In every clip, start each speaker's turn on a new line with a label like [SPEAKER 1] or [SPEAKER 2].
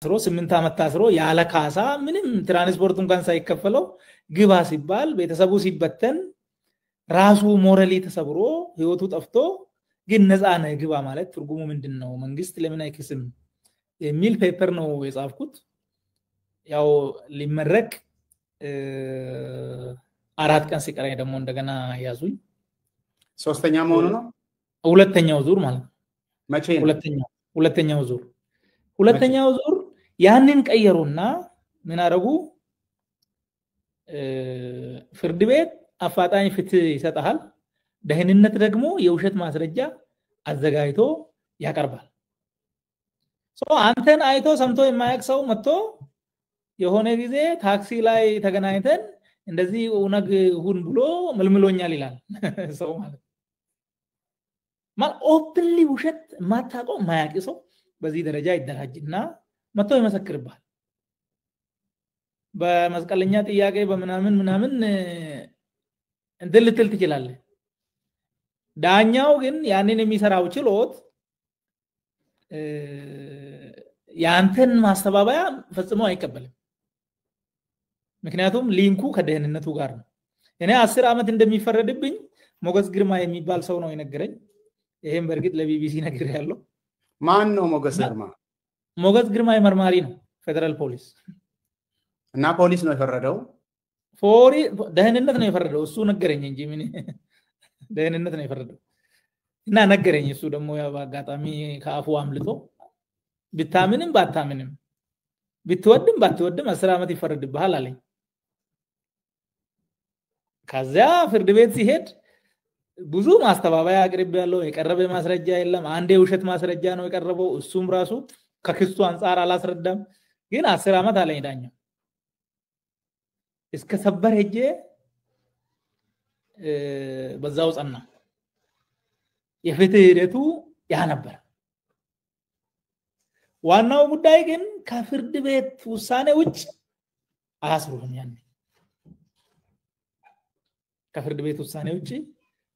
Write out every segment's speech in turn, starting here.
[SPEAKER 1] ታስሮ 8 ዓመት ታስሮ ያለ ካሳ ምንም ትራንስፖርት እንኳን ሳይከፈለው ግባ ሲባል ቤተሰቡ ሲበተን ራሱ ሞራሊ ተሰብሮ ህይወቱ ጠፍቶ ግን ነፃ ነህ ግባ ማለት ትርጉሙ ምንድነው መንግስት ለምን አይክስም የሚል ፔፐር ነው የጻፍኩት ያው ሊመረቅ 4 ቀን ሲቀረኝ ደግሞ እንደገና ያዙኝ
[SPEAKER 2] ሶስተኛ መሆኑ ነው
[SPEAKER 1] ሁለተኛው ዙር ማለት
[SPEAKER 2] መቼ
[SPEAKER 1] ሁለተኛው ዙር ያንን ቀየሩና ምን አረጉ ፍርድ ቤት አፋጣኝ ፍትህ ይሰጣል ደህንነት ደግሞ የውሸት ማስረጃ አዘጋጅቶ ያቀርባል አንተን አይቶ ሰምቶ የማያውቅ ሰው መጥቶ የሆነ ጊዜ ታክሲ ላይ ተገናኝተን እንደዚህ ኡነግ ሁን ብሎ መልምሎኛል ይላል ሰው ማለት ኦፕንሊ ውሸት ማታቆም ማያውቅ ሰው በዚህ ደረጃ ይደራጅና መጥቶ ይመሰክርባል በመስቀለኛ ጥያቄ በምናምን እንትን ልትል ትችላለህ ዳኛው ግን ያንን የሚሰራው ችሎት ያንተን ማስተባበያ ፈጽሞ አይቀበልም ምክንያቱም ሊንኩ ከደህንነቱ ጋር ነው እኔ 10 ዓመት እንደሚፈረድብኝ ሞገስ ግርማ የሚባል ሰው ነው የነገረኝ ይሄን በርግጥ ለቢቢሲ ነገር ያለው
[SPEAKER 2] ማን ነው ሞገስ ግርማ
[SPEAKER 1] የመርማሪ ነው ፌደራል ፖሊስ
[SPEAKER 2] እና ፖሊስ ነው የፈረደው
[SPEAKER 1] ደህንነት ነው የፈረደው እሱ ነገረኝ እንጂ ምን ደህንነት ነው የፈረደው እና ነገረኝ እሱ ደግሞ ያው አጋጣሚ ከአፉ አምልጦ ብታምንም ባታምንም ብትወድም ባትወድም 10 ዓመት ይፈረድብሃል አለኝ ከዛ ፍርድ ቤት ሲሄድ ብዙ ማስተባበያ አቅርብ ያለው የቀረበ ማስረጃ የለም አንዴ ውሸት ማስረጃ ነው የቀረበው እሱም ራሱ ከክሱ አንፃር አላስረዳም ግን 10 ዓመት አለኝ ዳኛው እስከ ሰበር ሄጄ በዛው ጸና የፍትህ ሂደቱ ያ ነበር ዋናው ጉዳይ ግን ከፍርድ ቤት ውሳኔ ውጭ አያስሩም ያን ከፍርድ ቤት ውሳኔ ውጭ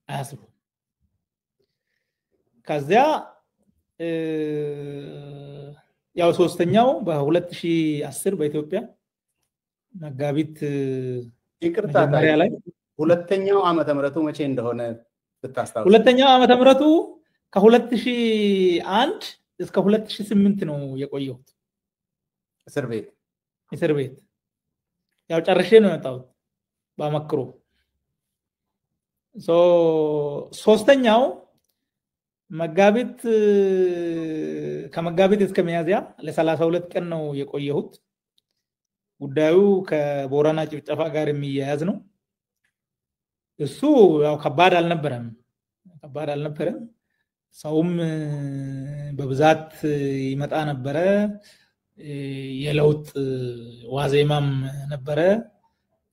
[SPEAKER 1] አያስሩም ከዚያ ያው ሶስተኛው በ2010 በኢትዮጵያ መጋቢት
[SPEAKER 2] ይቅርታ ላይ ሁለተኛው ዓመተ ምህረቱ መቼ እንደሆነ ብታስታውስ
[SPEAKER 1] ሁለተኛው ዓመተ ምህረቱ ከ2001 እስከ 2008 ነው የቆየሁት እስር ቤት ያው ጨርሼ ነው የመጣሁት ባመክሮ ሶስተኛው መጋቢት ከመጋቢት እስከ ሚያዝያ ለ32 ቀን ነው የቆየሁት ጉዳዩ ከቦራና ጭፍጨፋ ጋር የሚያያዝ ነው እሱ ያው ከባድ አልነበረም ሰውም በብዛት ይመጣ ነበረ የለውጥ ዋዜማም ነበረ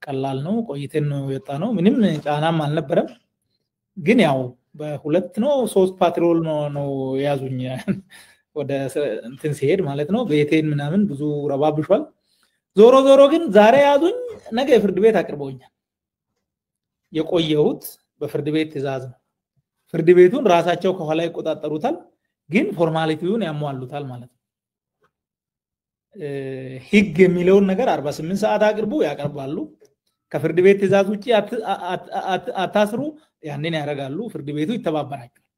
[SPEAKER 1] ቀላል ነው ቆይተን ነው የወጣ ነው ምንም ጫናም አልነበረም ግን ያው በሁለት ነው 3 ፓትሮል ነው ያዙኝ ወደ እንትን ሲሄድ ማለት ነው ቤቴን ምናምን ብዙ ረባብሿል ዞሮ ግን ዛሬ ያዙኝ ነገ ፍርድ ቤት አቅርበውኛል የቆየሁት በፍርድ ቤት ትዕዛዝ ነው ፍርድ ቤቱን ራሳቸው ከኋላ ይቆጣጠሩታል ግን ፎርማሊቲውን ያሟሉታል ማለት ነው ህግ የሚለውን ነገር 48 ሰዓት አቅርቡ ያቀርባሉ ከፍርድ ቤት ትዕዛዝ ውጪ አታስሩ ያንን ያረጋሉ ፍርድ ቤቱ ይተባበራቸዋል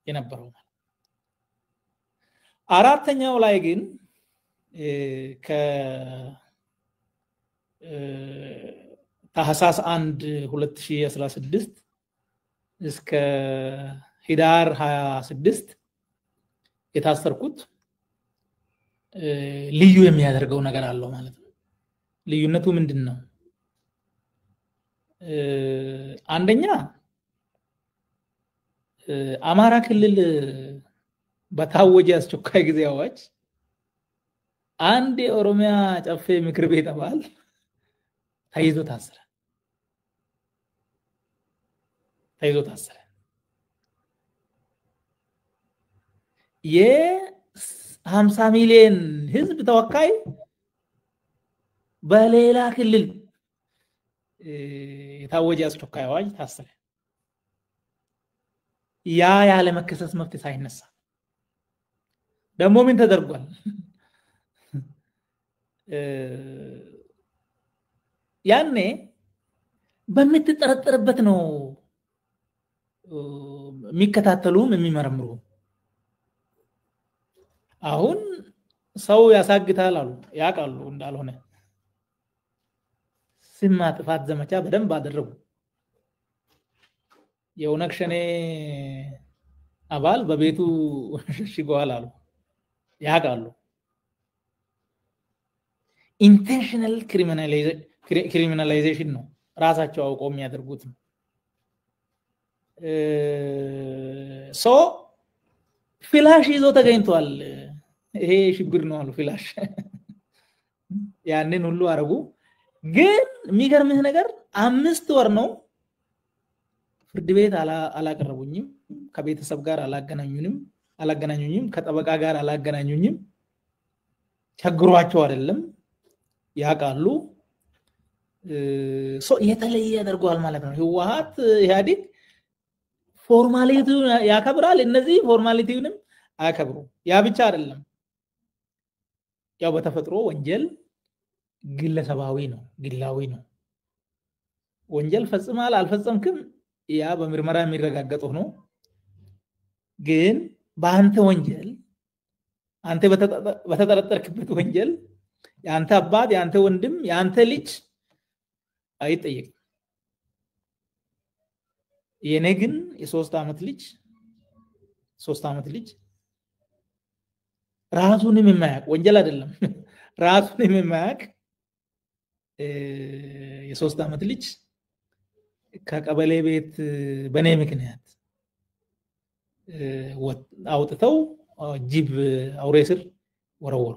[SPEAKER 1] የነበረው አራተኛው ላይ ግን ታህሳስ 1 2016 እስከ ህዳር 26 የታሰርኩት ልዩ የሚያደርገው ነገር አለው ማለት ነው ልዩነቱ ምንድነው አንደኛ አማራ ክልል በታወጀ አስቸኳይ ጊዜ አዋጅ አንድ የኦሮሚያ ጨፌ ምክር ቤት አባል ተይዞ ታሰረ የ50 ሚሊዮን ህዝብ ተወካይ በሌላ ክልል የታወጀ አስቸኳይ አዋጅ ታሰረ ያለ መከሰስ መብት ሳይነሳ ደግሞ ምን ተደርጓል ያኔ በምትጠረጠርበት ነው የሚከታተሉም የሚመረምሩ። አሁን ሰው ያሳግታል አሉ ያቃሉ እንዳልሆነ ስም ማጥፋት ዘመቻ በደንብ አደረጉ። የኦነግ ሸኔ አባል በቤቱ ሽጓል አሉ ያቃሉ። ኢንቴንሽናል ክሪሚናላይዜሽን ነው ራሳቸው አውቀው የሚያደርጉት። ሶ ፍላሽ ይዞ ተገኝቷል። ይሄ ሽብር ነው አሉ ፍላሽ። ያንን ሁሉ አረጉ። ግን የሚገርምህ ነገር 5 ወር ነው ፍርድ ቤት አላቀረቡኝም፣ ከቤተሰብ ጋር አላገናኙኝም፣ ከጠበቃ ጋር አላገናኙኝም። ቸግሯቸው አይደለም ያቃሉ። ሶ የተለየ ያደርገዋል ማለት ነው። ህወሓት ኢህአዴግ ፎርማሊቲውን ያከብራል፣ እነዚህ ፎርማሊቲውንም አያከብሩ። ያ ብቻ አይደለም፣ ያው በተፈጥሮ ወንጀል ግለሰባዊ ነው፣ ግላዊ ነው። ወንጀል ፈጽማል አልፈጸምክም ያ በምርመራ የሚረጋገጠው ነው። ግን በአንተ ወንጀል አንተ በተጠረጠርክበት ወንጀል ያንተ አባት፣ ያንተ ወንድም፣ ያንተ ልጅ አይጠየቅም። የኔ ግን የ3 ዓመት ልጅ ራሱንም የማያውቅ ወንጀል አይደለም ራሱንም የማያውቅ የ3 ዓመት ልጅ ከቀበሌ ቤት በኔ ምክንያት አውጥተው ጅብ አውሬ ስር ወረወሩ።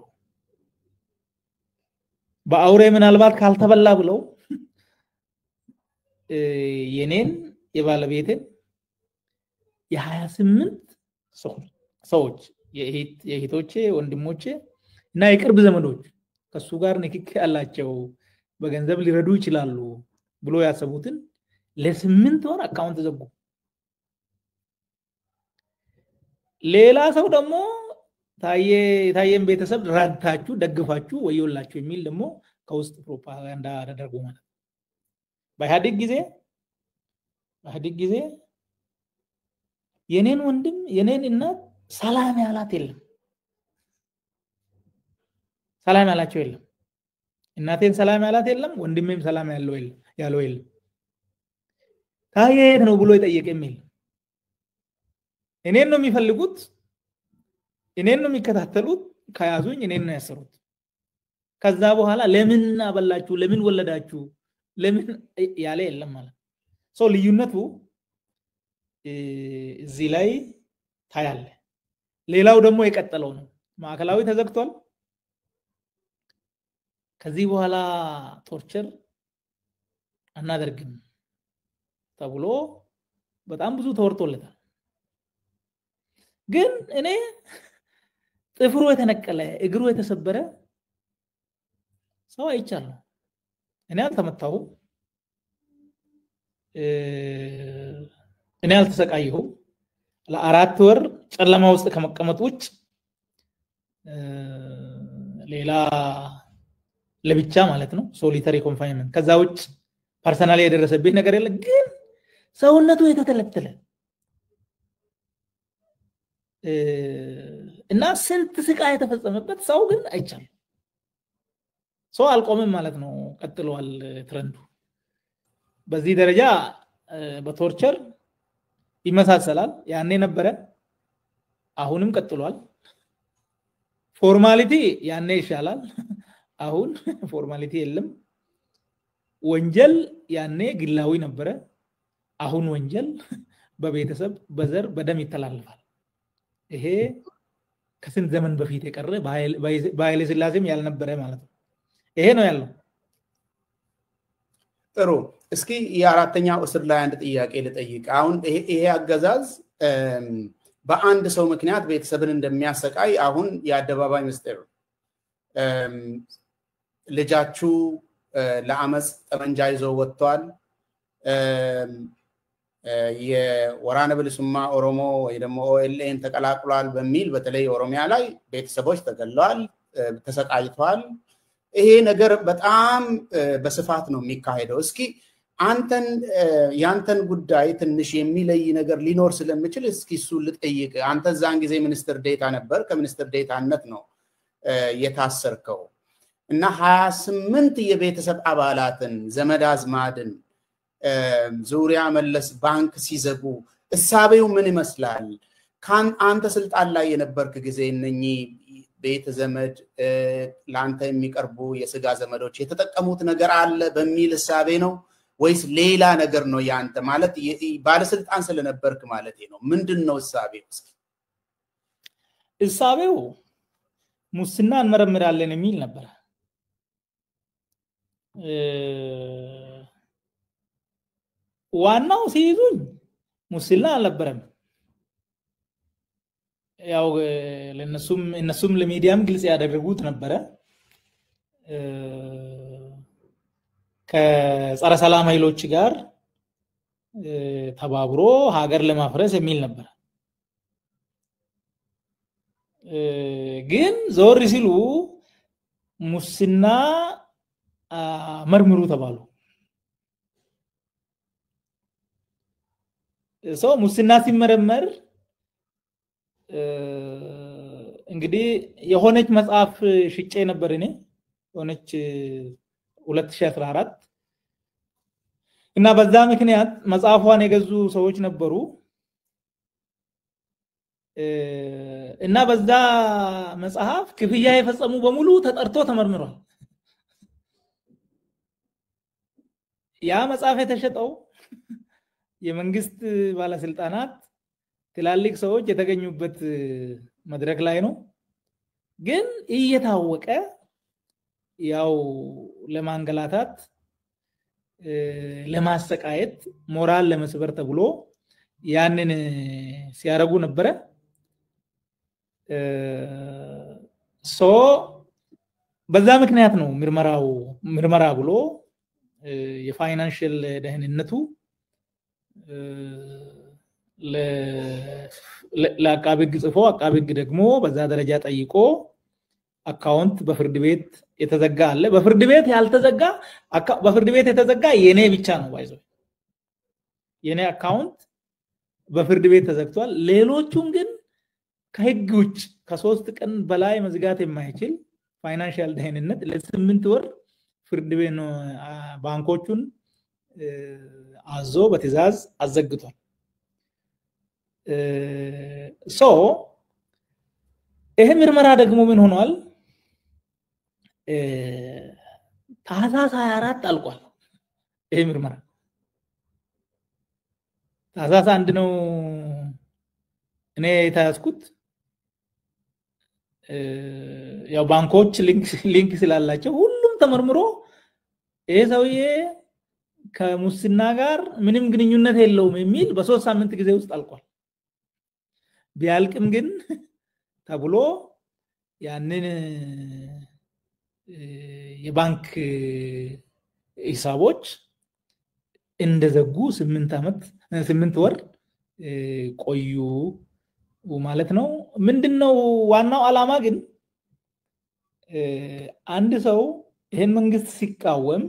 [SPEAKER 1] በአውሬ ምናልባት ካልተበላ ብለው የኔን የባለቤቴን የ28 ሰዎች የእህቶቼ ወንድሞቼ እና የቅርብ ዘመዶች ከሱ ጋር ንክኪ ያላቸው በገንዘብ ሊረዱ ይችላሉ ብሎ ያሰቡትን ለ8 ወር አካውንት ዘጉ። ሌላ ሰው ደግሞ ታየን ቤተሰብ ራድታችሁ ደግፋችሁ ወዮላችሁ የሚል ደግሞ ከውስጥ ፕሮፓጋንዳ አደረጉ ማለት። በኢህአዴግ ጊዜ የኔን ወንድም የኔን እናት ሰላም ያላት የለም፣ ሰላም ያላቸው የለም። እናቴን ሰላም ያላት የለም፣ ወንድሜም ሰላም ያለው የለም። ታየ የት ነው ብሎ የጠየቀም የለም። እኔን ነው የሚፈልጉት፣ እኔን ነው የሚከታተሉት፣ ከያዙኝ እኔን ነው ያሰሩት። ከዛ በኋላ ለምን አበላችሁ፣ ለምን ወለዳችሁ፣ ለምን ያለ የለም ማለት ነው። ልዩነቱ እዚህ ላይ ታያለ። ሌላው ደግሞ የቀጠለው ነው። ማዕከላዊ ተዘግቷል። ከዚህ በኋላ ቶርቸር አናደርግም ተብሎ በጣም ብዙ ተወርቶለታል። ግን እኔ ጥፍሩ የተነቀለ እግሩ የተሰበረ ሰው አይቻለሁ። እኔ አልተመታሁም፣ እኔ አልተሰቃየሁም። ለ4 ወር ጨለማ ውስጥ ከመቀመጥ ውጭ ሌላ ለብቻ ማለት ነው ሶሊተሪ ኮንፋይንመንት፣ ከዛ ውጭ ፐርሰናሊ የደረሰብኝ ነገር የለም። ግን ሰውነቱ የተተለተለ እና ስንት ስቃይ የተፈጸመበት ሰው ግን አይቻልም። ሰው አልቆምም ማለት ነው፣ ቀጥሏል ትረንዱ። በዚህ ደረጃ በቶርቸር ይመሳሰላል። ያኔ ነበረ፣ አሁንም ቀጥሏል። ፎርማሊቲ ያኔ ይሻላል፣ አሁን ፎርማሊቲ የለም። ወንጀል ያኔ ግላዊ ነበረ፣ አሁን ወንጀል በቤተሰብ በዘር በደም ይተላለፋል። ይሄ ከስንት ዘመን በፊት የቀረ በኃይለ ሥላሴም ያልነበረ ማለት ነው። ይሄ ነው ያለው።
[SPEAKER 2] ጥሩ። እስኪ የአራተኛው እስር ላይ አንድ ጥያቄ ልጠይቅ። አሁን ይሄ አገዛዝ በአንድ ሰው ምክንያት ቤተሰብን እንደሚያሰቃይ አሁን የአደባባይ ምስጢር። ልጃችሁ ለአመፅ ጠመንጃ ይዞ ወጥቷል፣ የወራነ ብልሱማ ኦሮሞ ወይ ደግሞ ኦኤልኤን ተቀላቅሏል በሚል በተለይ ኦሮሚያ ላይ ቤተሰቦች ተገለዋል፣ ተሰቃይተዋል። ይሄ ነገር በጣም በስፋት ነው የሚካሄደው። እስኪ አንተን ያንተን ጉዳይ ትንሽ የሚለይ ነገር ሊኖር ስለሚችል እስኪ እሱ ልጠይቅ። አንተ ዛን ጊዜ ሚኒስትር ዴታ ነበር፣ ከሚኒስትር ዴታነት ነው የታሰርከው እና 28 የቤተሰብ አባላትን ዘመድ አዝማድን ዙሪያ መለስ ባንክ ሲዘጉ እሳቤው ምን ይመስላል? አንተ ስልጣን ላይ የነበርክ ጊዜ እነኚህ ቤተ ዘመድ ላንተ የሚቀርቡ የስጋ ዘመዶች የተጠቀሙት ነገር አለ በሚል እሳቤ ነው ወይስ ሌላ ነገር ነው? ያንተ ማለት ባለስልጣን ስለነበርክ ማለት ነው። ምንድነው እሳቤው?
[SPEAKER 1] እሳቤው ሙስና እንመረምራለን የሚል ነበር። ዋናው ሲይዙኝ ሙስና አልነበረም። ያው እነሱም ለሚዲያም ግልጽ ያደረጉት ነበረ። ከጸረ ሰላም ኃይሎች ጋር ተባብሮ ሀገር ለማፍረስ የሚል ነበር። ግን ዞር ሲሉ ሙስና መርምሩ ተባሉ። ሰው ሙስና ሲመረመር እንግዲህ የሆነች መጽሐፍ ሽጬ ነበር እኔ ሆነች 2014 እና በዛ ምክንያት መጽሐፏን የገዙ ሰዎች ነበሩ እና በዛ መጽሐፍ ክፍያ የፈጸሙ በሙሉ ተጠርቶ ተመርምሯል። ያ መጽሐፍ የተሸጠው የመንግስት ባለስልጣናት ትላልቅ ሰዎች የተገኙበት መድረክ ላይ ነው። ግን እየታወቀ ያው ለማንገላታት ለማሰቃየት ሞራል ለመስበር ተብሎ ያንን ሲያረጉ ነበረ። በዛ ምክንያት ነው ምርመራ ብሎ የፋይናንሻል ደህንነቱ ለአቃቤ ሕግ ጽፎ አቃቤ ሕግ ደግሞ በዛ ደረጃ ጠይቆ አካውንት በፍርድ ቤት የተዘጋ አለ። በፍርድ ቤት የተዘጋ የኔ ብቻ ነው ባይዘው የኔ አካውንት በፍርድ ቤት ተዘግቷል። ሌሎቹን ግን ከህግ ውጭ ከ3 ቀን በላይ መዝጋት የማይችል ፋይናንሻል ደህንነት ለ8 ወር ፍርድ ቤት ነው ባንኮቹን አዞ በትዕዛዝ አዘግቷል። ይሄ ምርመራ ደግሞ ምን ሆኗል? ታህሳስ 24 አልቋል። ይሄ ምርመራ ታህሳስ 1 ነው እኔ የተያዝኩት። ያው ባንኮች ሊንክ ስላላቸው ሁሉም ተመርምሮ ይሄ ሰውዬ ከሙስና ጋር ምንም ግንኙነት የለውም የሚል በ3 ሳምንት ጊዜ ውስጥ አልቋል። ቢያልቅም ግን ተብሎ ያንን የባንክ ሂሳቦች እንደዘጉ 8 ወር ቆዩ ማለት ነው። ምንድነው ዋናው ዓላማ ግን አንድ ሰው ይሄን መንግስት ሲቃወም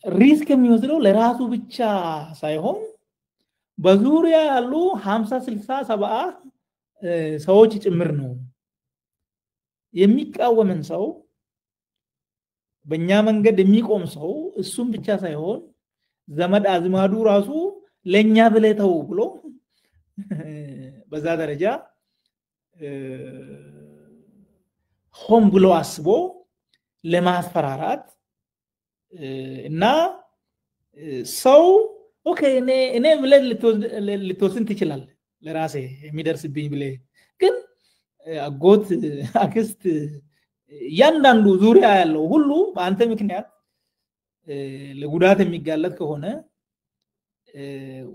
[SPEAKER 1] ሪስክ የሚወስደው ለራሱ ብቻ ሳይሆን በዙሪያ ያሉ 50 60 70 ሰዎች ጭምር ነው። የሚቃወመን ሰው በእኛ መንገድ የሚቆም ሰው እሱም ብቻ ሳይሆን ዘመድ አዝማዱ ራሱ ለኛ ብለተው ብሎ በዛ ደረጃ ሆም ብሎ አስቦ ለማስፈራራት እና ሰው ኦኬ እኔ ብለህ ልትወስን ትችላለህ ለራሴ የሚደርስብኝ ብለህ ግን አጎት አክስት ያንዳንዱ ዙሪያ ያለው ሁሉ በአንተ ምክንያት ለጉዳት የሚጋለጥ ከሆነ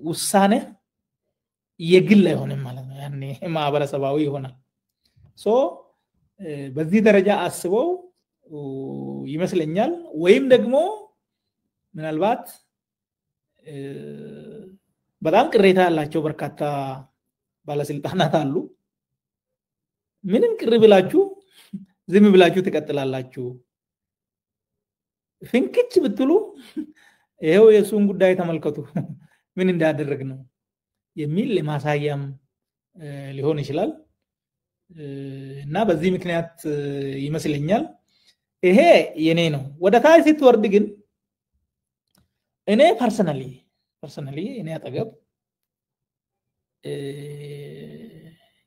[SPEAKER 1] ውሳኔ የግል አይሆንም ማለት ነው። ያኔ ማህበረሰባዊ ይሆናል። በዚህ ደረጃ አስበው ይመስለኛል። ወይም ደግሞ ምናልባት በጣም ቅሬታ ያላቸው በርካታ ባለስልጣናት አሉ። ምንም ቅር ብላችሁ ዝም ብላችሁ ትቀጥላላችሁ ፍንክች ብትሉ ይሄው የሱን ጉዳይ ተመልከቱ ምን እንዳደረግ ነው የሚል ለማሳያም ሊሆን ይችላል እና በዚህ ምክንያት ይመስለኛል ይሄ የኔ ነው ወደ ታች ስትወርድ ግን እኔ ፐርሰናሊ እኔ አጠገብ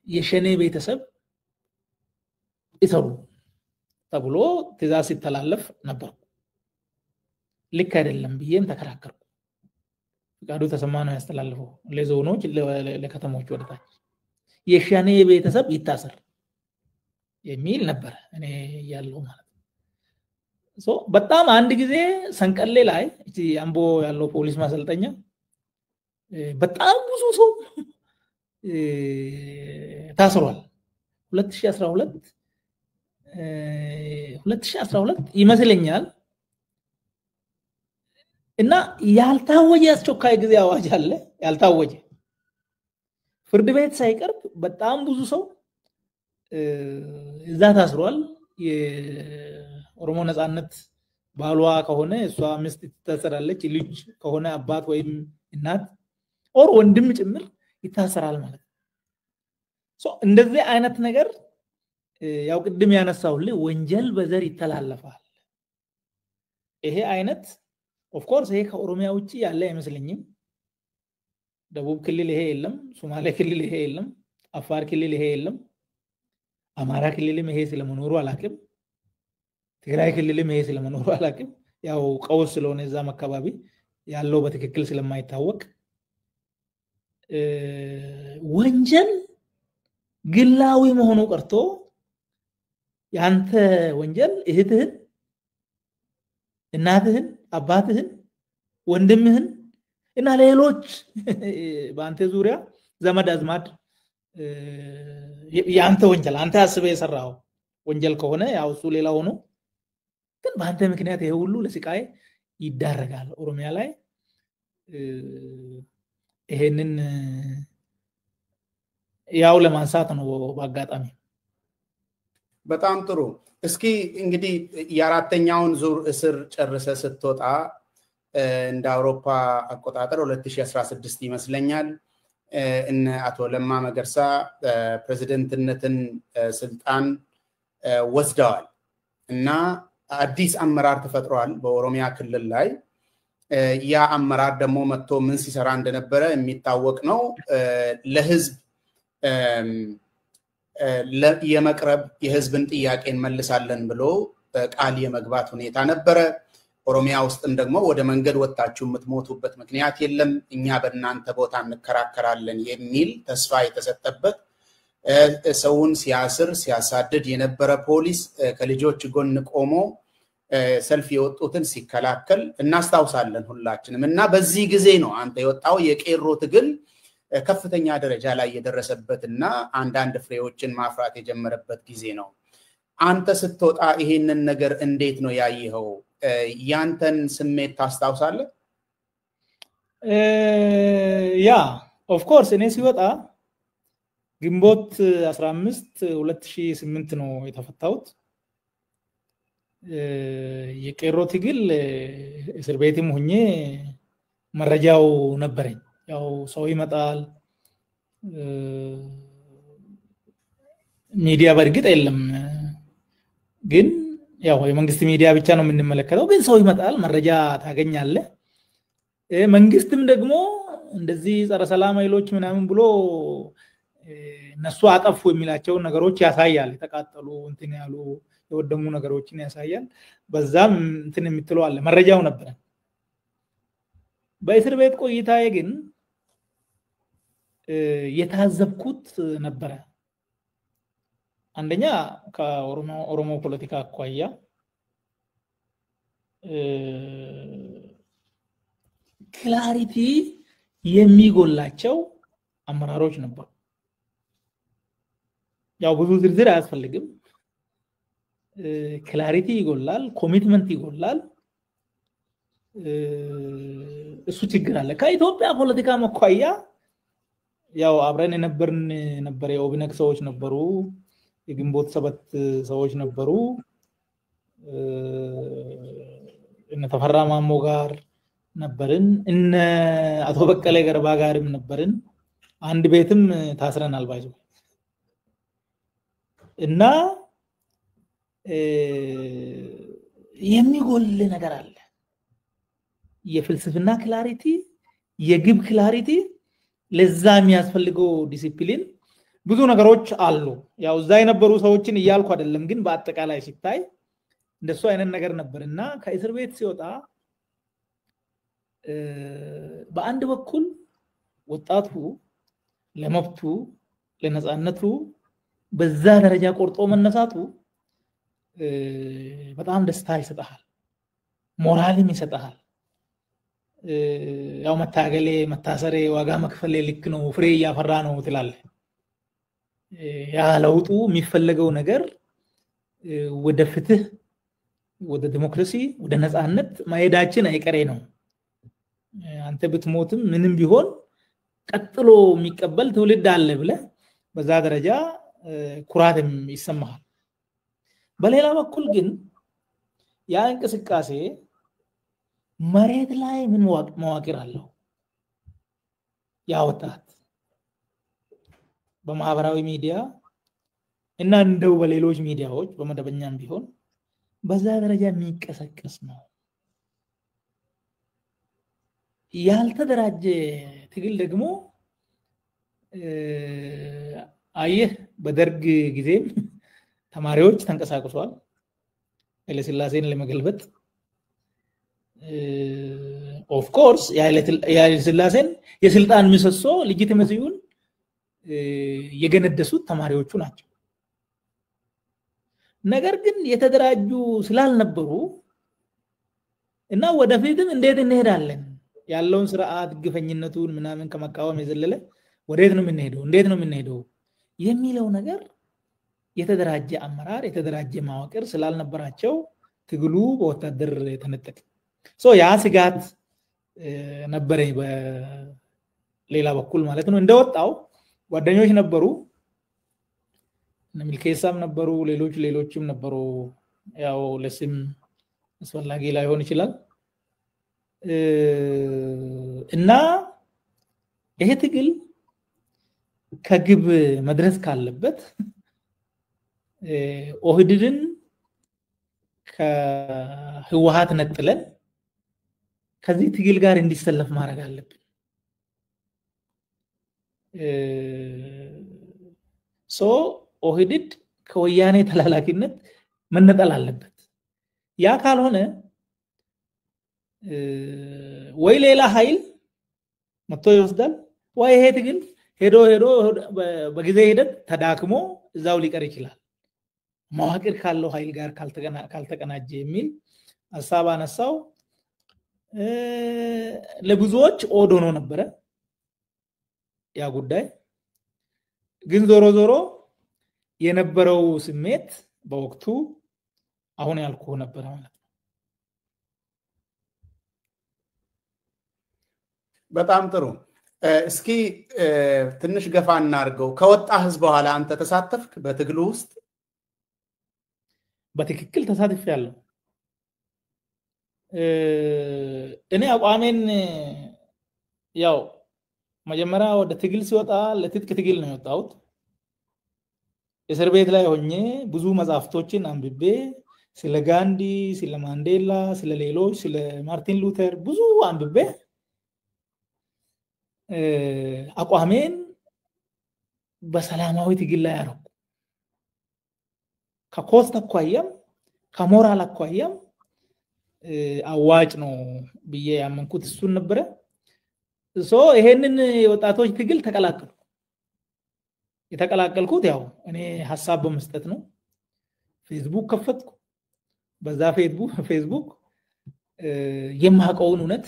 [SPEAKER 1] የሸኔ ቤተሰብ ይሰሩ ተብሎ ትእዛዝ ሲተላለፍ ነበር ልክ አይደለም ብዬም ተከራከርኩ ፍቃዱ ተሰማ ነው ያስተላልፈው ለዞኖች ለከተሞች ወደታች የሸኔ ቤተሰብ ይታሰር የሚል ነበር እኔ ያለው ማለት ሶ በጣም አንድ ጊዜ ሰንቀሌ ላይ እቺ አምቦ ያለው ፖሊስ ማሰልጠኛ በጣም ብዙ ሰው ታስሯል 2012 ይመስለኛል እና ያልታወጀ አስቸኳይ ጊዜ አዋጅ አለ ያልታወጀ ፍርድ ቤት ሳይቀርብ በጣም ብዙ ሰው እዛ ታስሯል የኦሮሞ ነጻነት ባሏ ከሆነ እሷ ምስት ትታሰራለች ልጅ ከሆነ አባት ወይም እናት ኦር ወንድም ጭምር ይታሰራል ማለት ሶ እንደዚህ አይነት ነገር ያው ቅድም ያነሳውልህ ወንጀል በዘር ይተላለፋል ይሄ አይነት ኦፍ ኮርስ ይሄ ከኦሮሚያ ውጪ ያለ አይመስልኝም ደቡብ ክልል ይሄ የለም ሶማሌ ክልል ይሄ የለም አፋር ክልል ይሄ የለም አማራ ክልልም ይሄ ስለመኖሩ አላቅም ትግራይ ክልልም ይሄ ስለመኖሩ አላቅም ያው ቀውስ ስለሆነ እዛም አካባቢ ያለው በትክክል ስለማይታወቅ ወንጀል ግላዊ መሆኑ ቀርቶ ያንተ ወንጀል እህትህን እናትህን አባትህን ወንድምህን እና ሌሎች በአንተ ዙሪያ ዘመድ አዝማድ ያንተ ወንጀል አንተ አስበህ የሰራው ወንጀል ከሆነ ያው እሱ ሌላ ሆኖ ግን በአንተ ምክንያት ይሄ ሁሉ ለስቃይ ይዳረጋል ኦሮሚያ ላይ ይሄንን ያው ለማንሳት ነው በአጋጣሚ
[SPEAKER 2] በጣም ጥሩ እስኪ እንግዲህ የአራተኛውን ዙር እስር ጨርሰ ስትወጣ እንደ አውሮፓ አቆጣጠር 2016 ይመስለኛል እነ አቶ ለማ መገርሳ ፕሬዝዳንትነትን ስልጣን ወስደዋል እና አዲስ አመራር ተፈጥሯል በኦሮሚያ ክልል ላይ ያ አመራር ደግሞ መጥቶ ምን ሲሰራ እንደነበረ የሚታወቅ ነው ለህዝብ የመቅረብ የህዝብን ጥያቄን መልሳለን ብሎ ቃል የመግባት ሁኔታ ነበረ ኦሮሚያ ውስጥም ደግሞ ወደ መንገድ ወጣችሁ የምትሞቱበት ምክንያት የለም እኛ በእናንተ ቦታ እንከራከራለን የሚል ተስፋ የተሰጠበት ሰውን ሲያስር ሲያሳድድ የነበረ ፖሊስ ከልጆች ጎን ቆሞ ሰልፍ የወጡትን ሲከላከል እናስታውሳለን ሁላችንም እና በዚህ ጊዜ ነው አንተ የወጣው የቄሮ ትግል ከፍተኛ ደረጃ ላይ የደረሰበትና አንዳንድ ፍሬዎችን ማፍራት የጀመረበት ጊዜ ነው አንተ ስትወጣ ይሄንን ነገር እንዴት ነው ያየኸው ያንተን ስሜት ታስታውሳለህ
[SPEAKER 1] ያ ኦፍ ኮርስ እኔ ሲወጣ ግንቦት 15 2008 ነው የተፈታሁት የቄሮ ትግል እስር ቤትም ሆኜ መረጃው ነበረኝ ያው ሰው ይመጣል ሚዲያ በርግጥ የለም ግን ያው የመንግስት ሚዲያ ብቻ ነው የምንመለከተው ግን ሰው ይመጣል መረጃ ታገኛለህ መንግስትም ደግሞ እንደዚህ ጸረ ሰላም ኃይሎች ምናምን ብሎ እነሱ አጠፉ የሚላቸው ነገሮች ያሳያል የተቃጠሉ እንትን ያሉ የወደሙ ነገሮችን ያሳያል በዛም እንትን የምትለው አለ መረጃው ነበር በእስር ቤት ቆይታዬ ግን የታዘብኩት ነበር አንደኛ ከኦሮሞ ፖለቲካ አኳያ ክላሪቲ የሚጎላቸው አመራሮች ነበሩ ያው ብዙ ዝርዝር አያስፈልግም ክላሪቲ ይጎላል ኮሚትመንት ይጎላል እሱ ችግር አለ ከኢትዮጵያ ፖለቲካ መኳያ ያው አብረን የነበረ የኦብነግ ሰዎች ነበሩ የግንቦት ሰባት ሰዎች ነበሩ እነ ተፈራ ማሞ ጋር ነበርን እነ አቶ በቀለ ገርባ ጋርም ነበርን አንድ ቤትም ታስረናል ባይዙ እና የሚጎል ነገር አለ የፍልስፍና ክላሪቲ የግብ ክላሪቲ ለዛ የሚያስፈልገው ዲሲፕሊን ብዙ ነገሮች አሉ ያው እዛ የነበሩ ሰዎችን ይያልኩ አይደለም ግን በአጠቃላይ ሲታይ እንደሱ አይነት ነገር ነበርና ከእስር ቤት ሲወጣ በአንድ በኩል ወጣቱ ለመብቱ ለነጻነቱ በዛ ደረጃ ቆርጦ መነሳቱ በጣም ደስታ ይሰጣል ሞራልም ይሰጣል ያው መታገሌ መታሰሬ ዋጋ መክፈሌ ልክ ነው ፍሬ ያፈራ ነው ትላል ያ ለውጡ የሚፈልገው ነገር ወደ ፍትህ ወደ ዲሞክራሲ ወደ ነጻነት ማሄዳችን አይቀሬ ነው አንተ ብትሞትም ምንም ቢሆን ቀጥሎ የሚቀበል ትውልድ አለ ብለ በዛ ደረጃ ኩራትም ይሰማሃል በሌላ በኩል ግን ያ እንቅስቃሴ መሬት ላይ ምን መዋቅር አለው ያ ወጣት በማህበራዊ ሚዲያ እና እንደው በሌሎች ሚዲያዎች በመደበኛም ቢሆን በዛ ደረጃ የሚቀሰቀስ ነው ያልተደራጀ ትግል ደግሞ አየህ በደርግ ጊዜም ተማሪዎች ተንቀሳቅሷል ኃይለሥላሴን ለመገልበጥ ኦፍ ኮርስ የኃይለሥላሴን የስልጣን ምሰሶ ሌጂቲመሲውን የገነደሱት ተማሪዎቹ ናቸው ነገር ግን የተደራጁ ስላልነበሩ እና ወደፊትም እንዴት እንሄዳለን ያለውን ስርዓት ግፈኝነቱን ምናምን ከመቃወም የዘለለ ወዴት ነው የምንሄደው እንዴት ነው የምንሄደው የሚለው ነገር የተደራጀ አመራር የተደራጀ ማዋቅር ስላልነበራቸው ትግሉ በወታደር ተነጠቀ ያ ስጋት ነበረ በሌላ በኩል ማለት ነው እንደወጣው ጓደኞች ነበሩ ሚልኬሳም ነበሩ ሌሎችም ነበሩ ያው ለስም አስፈላጊ ላይሆን ይችላል እና ይሄ ትግል ከግብ መድረስ ካለበት ኦህዴድን ከህወሓት ነጥለን ከዚህ ትግል ጋር እንዲሰለፍ ማድረግ አለብን ኦህዴድ ከወያኔ ተላላኪነት መነጠል አለበት ያ ካልሆነ ወይ ሌላ ኃይል መጥቶ ይወስዳል ወይ ይሄ ትግል ሄዶ በጊዜ ሂደት ተዳክሞ እዛው ሊቀር ይችላል መዋቅር ካለው ኃይል ጋር ካልተቀናጀ የሚል ሐሳብ አነሳው ለብዙዎች ኦድ ሆኖ ነበር ያ ጉዳይ ግን ዞሮ የነበረው ስሜት በወቅቱ አሁን ያልኩ ነበር ማለት ነው
[SPEAKER 2] በጣም ጥሩ እስኪ ትንሽ ገፋ እናርገው ከወጣህስ በኋላ አንተ ተሳተፍክ በትግሉ ውስጥ
[SPEAKER 1] በትክክል ተሳትፌያለሁ እኔ አቋሜን ያው መጀመሪያ ወደ ትግል ሲወጣ ለትጥቅ ትግል ነው የወጣሁት እስር ቤት ላይ ሆኜ ብዙ መጻፍቶችን አንብቤ ስለ ጋንዲ ስለ ማንዴላ ስለ ሌሎች ስለ ማርቲን ሉተር ብዙ አንብቤ አቋሜን በሰላማዊ ትግል ላይ አረኩ ከኮስት አኳያም ከሞራል አኳያም አዋጭ ነው ብዬ ያመንኩት እሱን ነበር ይሄንን የወጣቶች ትግል ተቀላቀሉ የተቀላቀልኩት ያው እኔ ሐሳብ በመስጠት ነው ፌስቡክ ከፈትኩ በዛ ፌስቡክ የማቀውን እውነት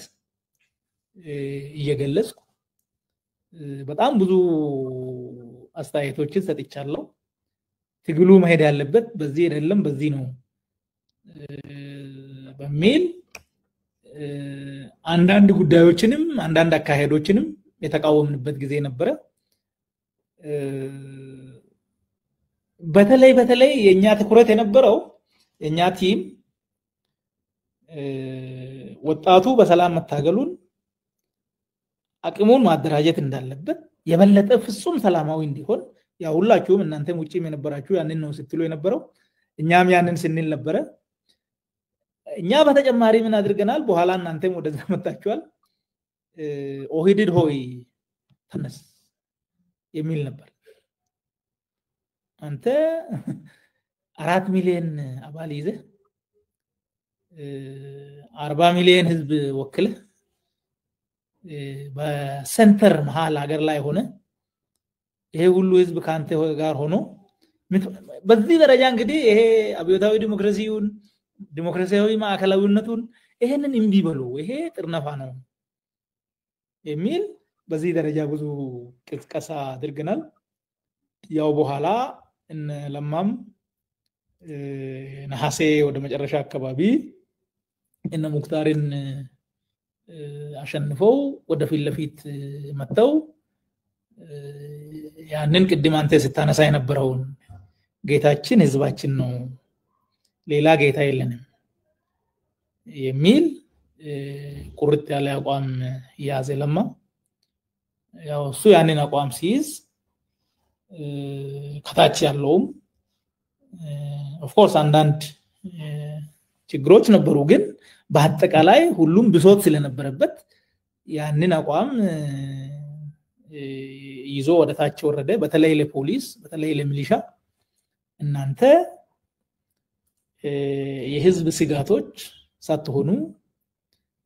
[SPEAKER 1] እየገለጽኩ በጣም ብዙ አስተያየቶችን ሰጥቻለሁ ትግሉ መሄድ ያለበት በዚህ አይደለም በዚህ ነው በሚል አንዳንድ ጉዳዮችንም አንዳንድ አካሄዶችንም የተቃወምንበት ጊዜ ነበር በተለይ የኛ ትኩረት የነበረው የኛ ቲም ወጣቱ በሰላም መታገሉን አቅሙን ማደራጀት እንዳለበት የበለጠ ፍጹም ሰላማዊ እንዲሆን ያ ሁላችሁም እናንተም ውጪም የነበራችሁ ያንን ነው ስትሉ የነበረው እኛም ያንን ስንል ነበረ እኛ በተጨማሪ ምን አድርገናል በኋላ እናንተም ወደዛ መጣችኋል ኦሂድድ ሆይ ተነስ የሚል ነበር አንተ 4 ሚሊዮን አባል ይዘህ 40 ሚሊዮን ህዝብ ወክለ በሴንተር መሃል ሀገር ላይ ሆነ ይሄ ሁሉ ህዝብ ካንተ ጋር ሆኖ በዚህ ደረጃ እንግዲህ ይሄ አብዮታዊ ዲሞክራሲያዊ ማዕከላዊነቱን ይሄንን እንዲበሉ ይሄ ጥርነፋ ነው የሚል በዚህ ደረጃ ብዙ ቅስቀሳ አድርገናል ያው በኋላ እነ ለማም ነሐሴ ወደ መጨረሻ አካባቢ እነ ሙክታርን አሸንፈው ወደ ፊት ለፊት መተው ያንን ቅድም አንተ ስታነሳ የነበረውን ጌታችን ህዝባችን ነው ሌላ ጌታ የለንም የሚል ቁርጥ ያለ አቋም ያዘ ለማ ያው እሱ ያንን አቋም ሲይዝ ከታች ያለውም ኦፍ ኮርስ አንዳንድ ችግሮች ነበሩ ግን በአጠቃላይ ሁሉም ብሶት ስለነበረበት ያንን አቋም ይዞ ወደታች ወረደ በተለይ ለፖሊስ በተለይ ለሚሊሻ እናንተ የህዝብ ስጋቶች ሳትሆኑ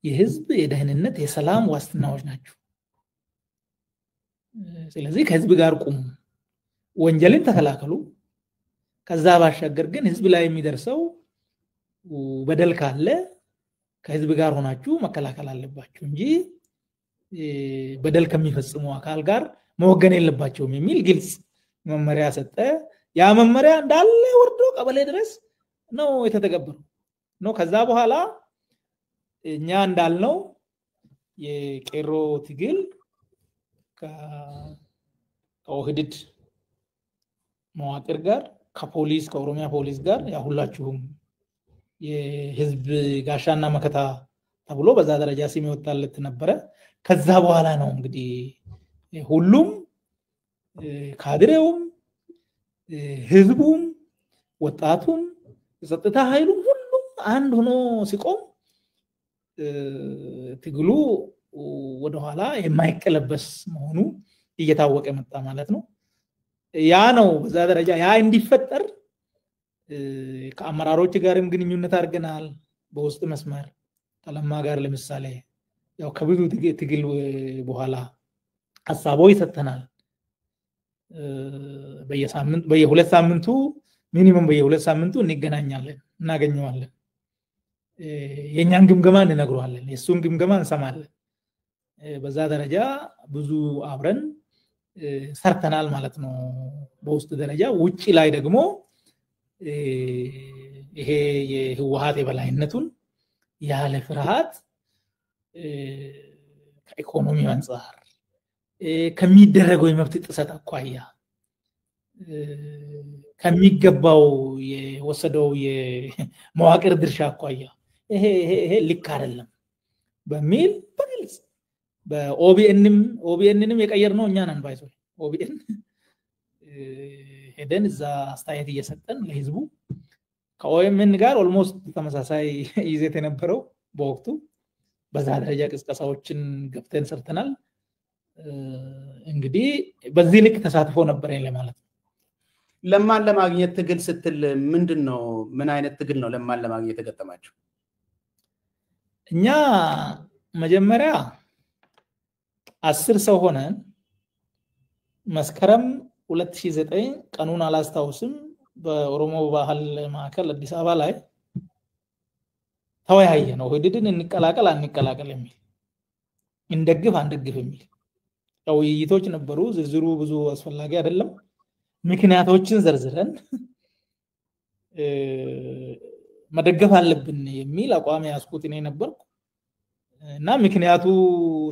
[SPEAKER 1] የህዝብ የደህንነት የሰላም ዋስትናዎች ናቸው ስለዚህ ከህዝብ ጋር ቁሙ ወንጀልን ተከላከሉ ከዛ ባሻገር ግን ህዝብ ላይ የሚደርሰው በደል ካለ ከህዝብ ጋር ሆናችሁ መከላከል አለባችሁ እንጂ በደል ከሚፈጽሙ አካል ጋር መወገን የለባቸውም የሚል ግልጽ መመሪያ ሰጠ ያ መመሪያ እንዳለ ወርዶ ቀበሌ ድረስ ነው የተተገበረው ነው ከዛ በኋላ እኛ እንዳልነው የቄሮ ትግል ከኦህዴድ መዋቅር ጋር ከፖሊስ ከኦሮሚያ ፖሊስ ጋር ያ ሁላችሁም የህዝብ ጋሻና መከታ ተብሎ በዛ ደረጃ ሲም ይወጣለት ነበር ከዛ በኋላ ነው እንግዲህ ሁሉም ካድሬውም ህዝቡም ወጣቱም የጸጥታ ኃይሉም ሁሉም አንድ ሆኖ ሲቆም ትግሉ ወደ ኋላ የማይቀለበስ መሆኑ እየታወቀ መጣ ማለት ነው ያ ነው በዛ ደረጃ ያ እንዲፈጠር ከአመራሮች ጋርም ግንኙነት አድርገናል በውስጥ መስመር ከለማ ጋር ለምሳሌ ያው ከብዙ ትግል በኋላ ሐሳቦች ሰጥተናል በየሁለት ሳምንቱ ሚኒመም በየሁለት ሳምንቱ እንገናኛለን እናገኘዋለን የኛን ግምገማ እንነግረዋለን የሱን ግምገማ እንሰማለን በዛ ደረጃ ብዙ አብረን ሰርተናል ማለት ነው በውስጥ ደረጃ ውጪ ላይ ደግሞ ይሄ የህወሓት የበላይነቱን ያለ ፍርሃት ከኢኮኖሚ አንፃር ከሚደረገው የመብት ጥሰት አኳያ ከሚገባው የወሰደው የመዋቅር ድርሻ አኳያ ይሄ ልክ አይደለም በሚል በግልጽ በኦቢኤንንም የቀየርነው እኛ ነን ባይዞ ኦቢኤን ሄደን እዛ አስተያየት እየሰጠን ለህዝቡ ከኦኤምን ጋር ኦልሞስት ተመሳሳይ ይዘት የነበረው በወቅቱ በዛ ደረጃ ቅስቀሳዎችን ገብተን ሰርተናል እንግዲህ በዚህ ልክ ተሳትፎ ነበርኝ ለማለት
[SPEAKER 2] ለማን ለማግኘት ትግል ስትል ምንድነው ምን አይነት ትግል ነው ለማን ለማግኘት ተገጠማችሁ
[SPEAKER 1] እኛ መጀመሪያ 10 ሰው ሆነን መስከረም 2009 ቀኑን አላስታውስም በኦሮሞ ባህል ማዕከል አዲስ አበባ ላይ ተወያየ ነው ኦህዴድን እንቀላቀል አንቀላቀል የሚል እንደግፍ አንደግፍ የሚል ያው ውይይቶች ነበሩ ዝርዝሩ ብዙ አስፈላጊ አይደለም ምክንያቶችን ዘርዝረን መደገፍ አለብን የሚል አቋም ያስኩት እኔ ነበርኩ እና ምክንያቱ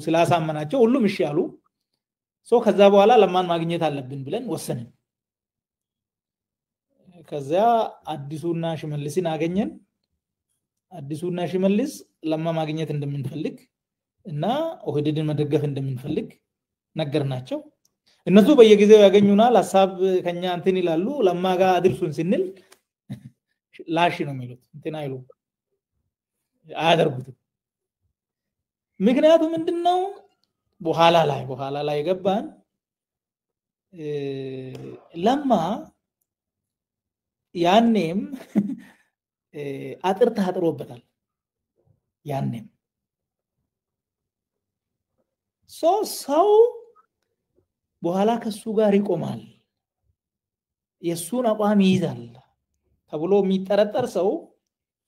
[SPEAKER 1] ስላሳመናቸው ሁሉም እሺ ያሉ ከዛ በኋላ ለማን ማግኘት አለብን ብለን ወሰንን ከዛ አዲሱና ሽመልስን አገኘን አዲሱና ሽመልስ ለማ ማግኘት እንደምንፈልግ እና ኦህዴድን መደገፍ እንደምንፈልግ ነገርናቸው እነሱ በየጊዜው ያገኙናል ሐሳብ ከኛ እንትን ይላሉ ለማ ጋር አድርሱን ስንል ላሽ ነው የሚሉት እንትን አይሉ አያደርጉትም ምክንያቱም ምንድነው በኋላ ላይ ገባን ለማ ያኔም አጥር ታጥሮበታል ያኔም ሰው በኋላ ከሱ ጋር ይቆማል የሱን አቋም ይይዛል ተብሎ የሚጠረጠር ሰው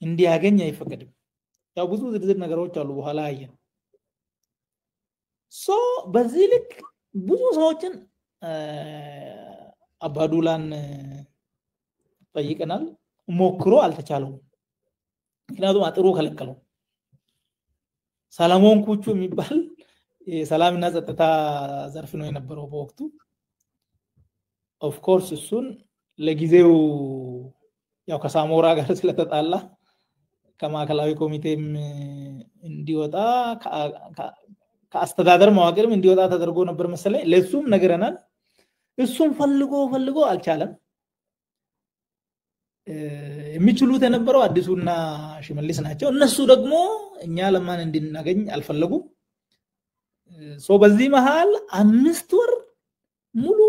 [SPEAKER 1] እንዲያገኝ አይፈቀድም ያው ብዙ ዝርዝር ነገሮች አሉ በኋላ አየን በዚህ ልክ ብዙ ሰዎችን አባዱላን ጠይቀናል ሞክሮ አልተቻለው ምክንያቱም አጥሩ ከለከለው ሰለሞን ኩቹ የሚባል የሰላምና ጸጥታ ዘርፍ ነው የነበረው በወቅቱ ኦፍ ኮርስ እሱን ለጊዜው ያው ከሳሞራ ጋር ስለተጣላ ከማዕከላዊ ኮሚቴም እንዲወጣ ከአስተዳደር መዋቅርም እንዲወጣ ተደርጎ ነበር መሰለኝ ለሱም ነገርናል እሱም ፈልጎ አልቻለም የሚችሉት የነበረው አዲሱና ሽመልስ ናቸው እነሱ ደግሞ እኛ ለማን እንድናገኝ አልፈለጉም በዚህ መሃል 5 ወር ሙሉ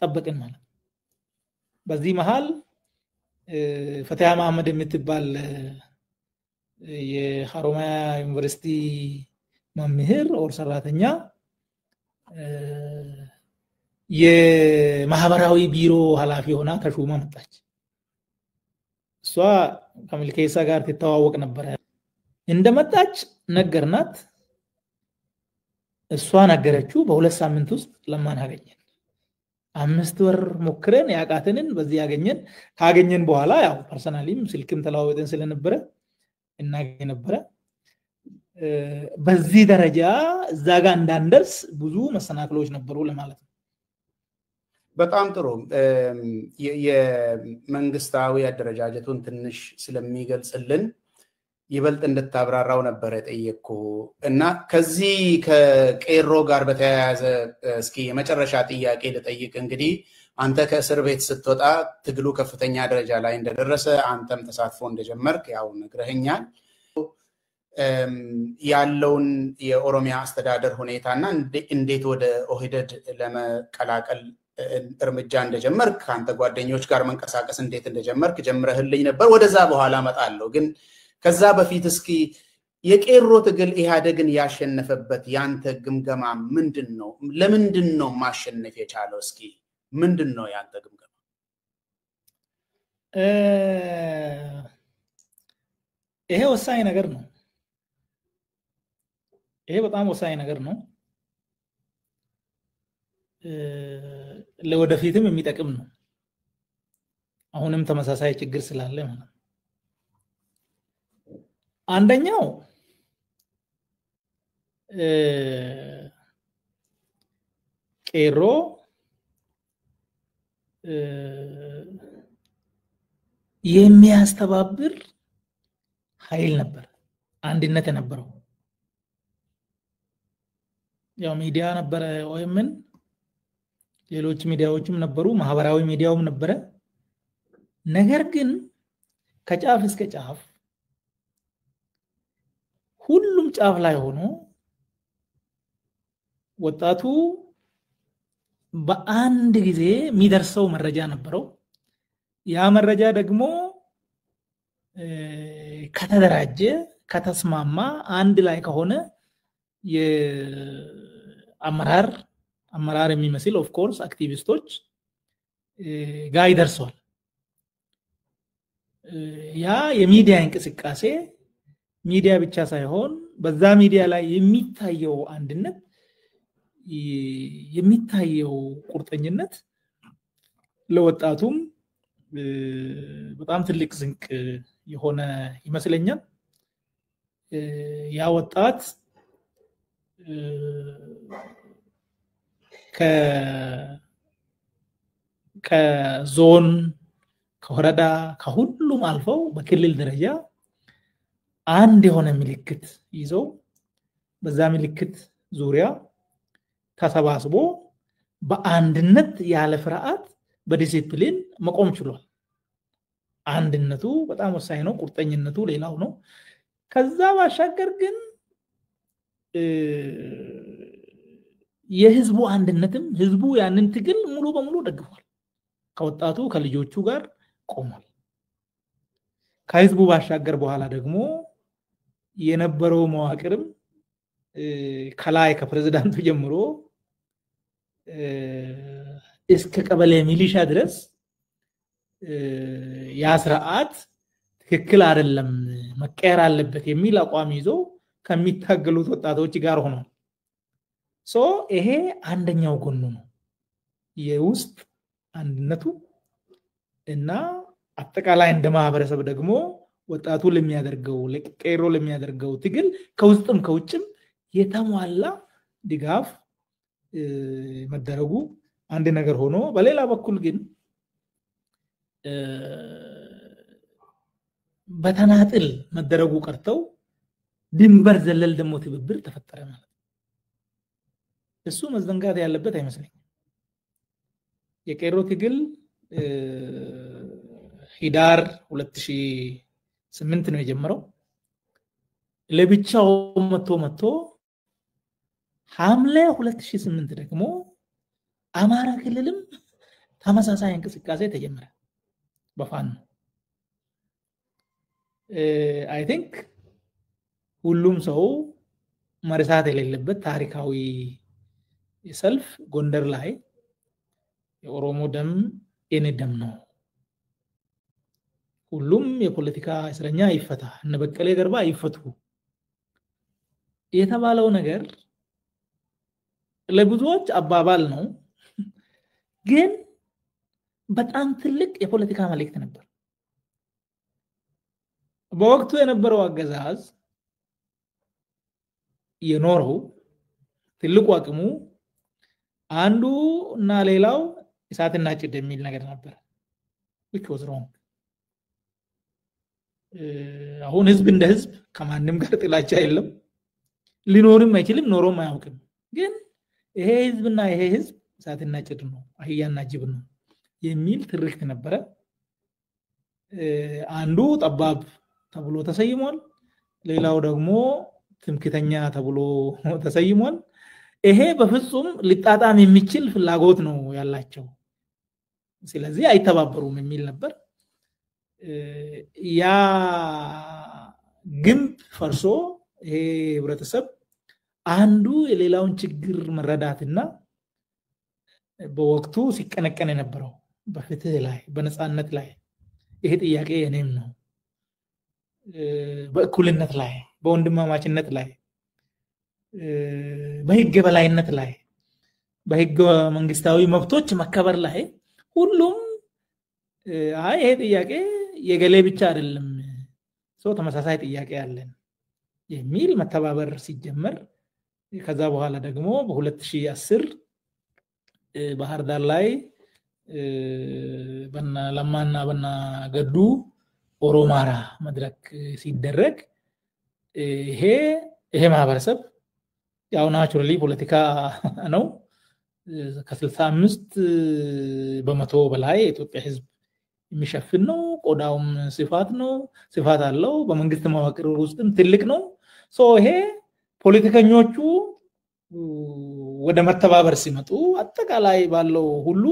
[SPEAKER 1] ተጠብቀን ማለት በዚህ መሃል ፈቲያ መሐመድ የምትባል የሐሮማያ ዩኒቨርሲቲ መምህር ኦር ሰራተኛ የማህበራዊ ቢሮ ኃላፊ ሆና ተሹማ መጣች እሷ ከመልከይሳ ጋር ተተዋወቅ ነበር እንደመጣች ነገርናት እሷ ነገረችው በሁለት ሳምንት ውስጥ ለማን አገኘን 5 ወር ሞክረን ያቃተንን በዚህ ያገኘን ካገኘን በኋላ ያው ፐርሰናሊም ስልክም ተላውጠን ስለነበረ እናገኝ ነበር በዚህ ደረጃ እዛ ጋር እንዳንደርስ ብዙ መሰናክሎች ነበሩ ለማለት ነው
[SPEAKER 2] በጣም ጥሩ የመንግስታዊ አደረጃጀቱን ትንሽ ስለሚገልጽልን ይበልጥ እንድታብራራው ነበር የጠየቅኩ እና ከዚህ ከቄሮ ጋር በተያያዘ እስኪ የመጨረሻ ጥያቄ ልጠይቅ እንግዲህ አንተ ከእስር ቤት ስትወጣ ትግሉ ከፍተኛ ደረጃ ላይ እንደደረሰ አንተም ተሳትፎ እንደጀመርክ ያው ነግረኸኛል ያለውን የኦሮሚያ አስተዳደር ሁኔታና እንዴት ወደ ኦህዴድ ለመቀላቀል እርምጃ እንደጀመርክ አንተ ጓደኞች ጋር መንቀሳቀስ እንዴት እንደጀመርክ ጀምረህልኝ ነበር ወደዛ በኋላ መጣለው ግን ከዛ በፊት እስኪ የቄሮ ትግል ኢህአዴግን ያሸነፈበት ያንተ ግምገማ ምንድነው ለምንድነው ማሸነፍ የቻለው እስኪ ምንድነው ያንተ ግምገማ
[SPEAKER 1] ይሄ ወሳኝ ነገር ነው ይሄ በጣም ወሳኝ ነገር ነው ለወደፊትም የሚጠቅም ነው አሁንም ተመሳሳይ ችግር ስላለ ማለት አንደኛው ቄሮ የሚያስተባብር ኃይል ነበር አንድነት የነበረው ያው ሚዲያ ነበር ኦኤምን ሌሎች ሚዲያዎችም ነበሩ ማህበራዊ ሚዲያውም ነበር ነገር ግን ከጫፍ እስከ ጫፍ ሁሉም ጫፍ ላይ ሆኖ ወጣቱ በአንድ ጊዜ የሚደርሰው መረጃ ነበረው ያ መረጃ ደግሞ ከተደራጀ ከተስማማ አንድ ላይ ከሆነ የአመራር የሚመስል ኦፍ ኮርስ አክቲቪስቶች ጋር ይደርሰዋል ያ የሚዲያ እንቅስቃሴ ሚዲያ ብቻ ሳይሆን በዛ ሚዲያ ላይ የሚታየው አንድነት የሚታየው ቁርጠኝነት ለወጣቱም በጣም ትልቅ ዝንቅ የሆነ ይመስለኛል ያ ወጣት ከዞን ከወረዳ ከሁሉም አልፈው በክልል ደረጃ አንድ የሆነ ምልክት ይዘው በዛ ምልክት ዙሪያ ተሰባስቦ በአንድነት ያለ ፍርሃት በዲሲፕሊን መቆም ችሏል። አንድነቱ በጣም ወሳኝ ነው። ቁርጠኝነቱ ሌላው ነው። ከዛ ባሻገር ግን የህዝቡ አንድነትም ህዝቡ ያንን ትግል ሙሉ በሙሉ ደግፏል። ከወጣቱ ከልጆቹ ጋር ቆሟል። ከህዝቡ ባሻገር በኋላ ደግሞ የነበረው መዋቅርም ከላይ ከፕሬዝዳንቱ ጀምሮ እስከ ቀበሌ ሚሊሻ ድረስ ያ ስርዓት ትክክል አይደለም መቀየር አለበት የሚል አቋም ይዞ ከሚታገሉት ወጣቶች ጋር ሆኗል። ይሄ አንደኛው ጎኑ ነው። የውስጥ አንድነቱ እና አጠቃላይ እንደ ማህበረሰብ ደግሞ ወጣቱ ለሚያደርገው ለቀይሮ ለሚያደርገው ትግል ከውስጥም ከውጭም የተሟላ ድጋፍ መደረጉ አንድ ነገር ሆኖ በሌላ በኩል ግን በተናጥል መደረጉ ቀርተው ድንበር ዘለል ደግሞ ትብብር ተፈጠረ ማለት እሱ መዘንጋት ያለበት አይመስለኝም። የቀይሮ ትግል ሂዳር 2008 ነው የጀመረው። ለብቻው መጥቶ ሐምሌ 2008 ደግሞ አማራ ክልልም ተመሳሳይ እንቅስቃሴ ተጀመረ በፋኖ። አይ ቲንክ ሁሉም ሰው መርሳት የሌለበት ታሪካዊ ሰልፍ ጎንደር ላይ የኦሮሞ ደም የኔ ደም ነው፣ ሁሉም የፖለቲካ እስረኛ ይፈታ፣ እነ በቀለ ገርባ ይፈቱ የተባለው ነገር ለብዙዎች አባባል ነው፣ ግን በጣም ትልቅ የፖለቲካ መልእክት ነበር። በወቅቱ የነበረው አገዛዝ የኖረው ትልቁ አቅሙ አንዱ እና ሌላው እሳትና ጭድ የሚል ነገር ነበር። which was wrong። አሁን ህዝብ እንደ ህዝብ ከማንም ጋር ጥላቻ የለም፣ ሊኖርም አይችልም፣ ኖሮም አያውቅም። ግን ይሄ ህዝብና ይሄ ህዝብ እሳትና ጭድ ነው፣ አህያና ጅብ ነው የሚል ትርክት ነበረ። አንዱ ጠባብ ተብሎ ተሰይሟል፣ ሌላው ደግሞ ትምክተኛ ተብሎ ተሰይሟል። ይሄ በፍጹም ሊጣጣም የሚችል ፍላጎት ነው ያላቸው፣ ስለዚህ አይተባበሩም የሚል ነበር። ያ ግንብ ፈርሶ ይሄ ህብረተሰብ አንዱ የሌላውን ችግር መረዳትና በወቅቱ ሲቀነቀን የነበረው በፍትህ ላይ በነፃነት ላይ ይሄ ጥያቄ የኔም ነው፣ በእኩልነት ላይ በወንድማማችነት ላይ በህግ በላይነት ላይ በህግ መንግስታዊ መብቶች መከበር ላይ ሁሉም ይሄ ጥያቄ የገሌ ብቻ አይደለም፣ ሰው ተመሳሳይ ጥያቄ አለን የሚል መተባበር ሲጀመር ከዛ በኋላ ደግሞ በ2010 ባህር ዳር ላይ በና ለማና በና ገዱ ኦሮማራ መድረክ ሲደረግ ይሄ ማህበረሰብ ያው ናቹራሊ ፖለቲካ ነው፣ ከ65 በመቶ በላይ የኢትዮጵያ ህዝብ የሚሸፍን ነው፣ ቆዳውም ስፋት አለው፣ በመንግስት መዋቅር ውስጥም ትልቅ ነው። ይሄ ፖለቲከኞቹ ወደ መተባበር ሲመጡ አጠቃላይ ባለው ሁሉ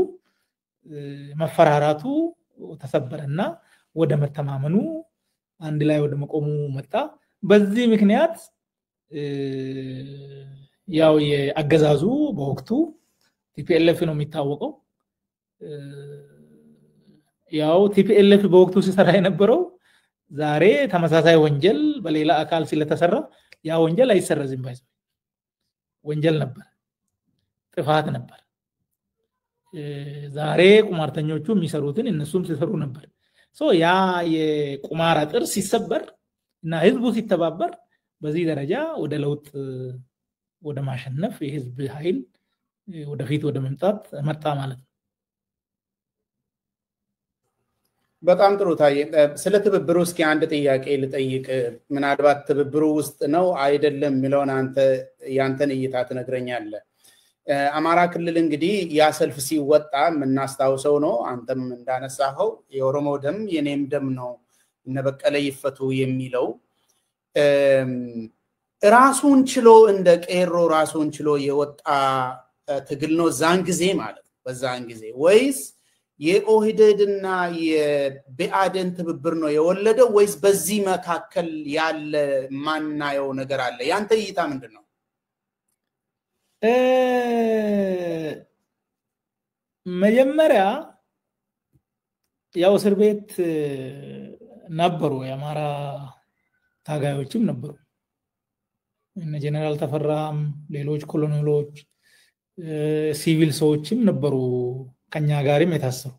[SPEAKER 1] መፈራራቱ ተሰበረና ወደ መተማመኑ አንድ ላይ ወደ መቆሙ መጣ። በዚህ ምክንያት ያው የአገዛዙ በወቅቱ ቲፒኤልኤፍ ነው የሚታወቀው። ያው ቲፒኤልኤፍ በወቅቱ ሲሰራ የነበረው ዛሬ ተመሳሳይ ወንጀል በሌላ አካል ስለተሰራ ያ ወንጀል አይሰረዝም፣ ባይዘ ወንጀል ነበር፣ ጥፋት ነበር። ዛሬ ቁማርተኞቹ የሚሰሩትን እነሱም ሲሰሩ ነበር። ያ የቁማር አጥር ሲሰበር እና ህዝቡ ሲተባበር በዚህ ደረጃ ወደ ለውጥ ወደ ማሸነፍ የህዝብ ኃይል ወደፊት ወደ መምጣት መጣ ማለት ነው።
[SPEAKER 2] በጣም ጥሩ ታዬ። ስለ ትብብሩ እስኪ አንድ ጥያቄ ልጠይቅ። ምናልባት ትብብሩ ውስጥ ነው አይደለም የሚለውን አንተ ያንተን እይታ ትነግረኛለህ። አማራ ክልል እንግዲህ ያ ሰልፍ ሲወጣ የምናስታውሰው ነው። አንተም እንዳነሳኸው የኦሮሞ ደም የኔም ደም ነው እነ በቀለ ይፈቱ የሚለው ራሱን ችሎ እንደ ቄሮ ራሱን ችሎ የወጣ ትግል ነው ዛን ጊዜ ማለት ነው። በዛን ጊዜ ወይስ የኦህዴድና የብአዴን ትብብር ነው የወለደው ወይስ በዚህ መካከል ያለ ማናየው ነገር አለ? ያንተ እይታ ምንድነው?
[SPEAKER 1] መጀመሪያ ያው እስር ቤት ነበሩ፣ የአማራ ታጋዮችም ነበሩ። እነ ጀነራል ተፈራም ሌሎች ኮሎኔሎች ሲቪል ሰዎችም ነበሩ ከኛ ጋርም የታሰሩ።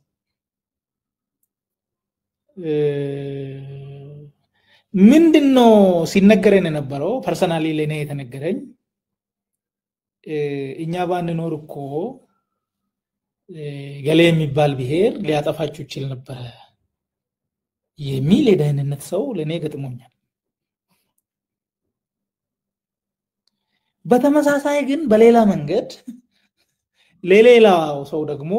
[SPEAKER 1] ምንድነው ሲነገረን የነበረው? ፐርሰናሊ ለኔ የተነገረኝ እኛ ባንኖር እኮ ገሌ የሚባል ብሔር ሊያጠፋችሁ ይችል ነበር የሚል የደህንነት ሰው ለኔ ገጥሞኛል። በተመሳሳይ ግን በሌላ መንገድ ለሌላው ሰው ደግሞ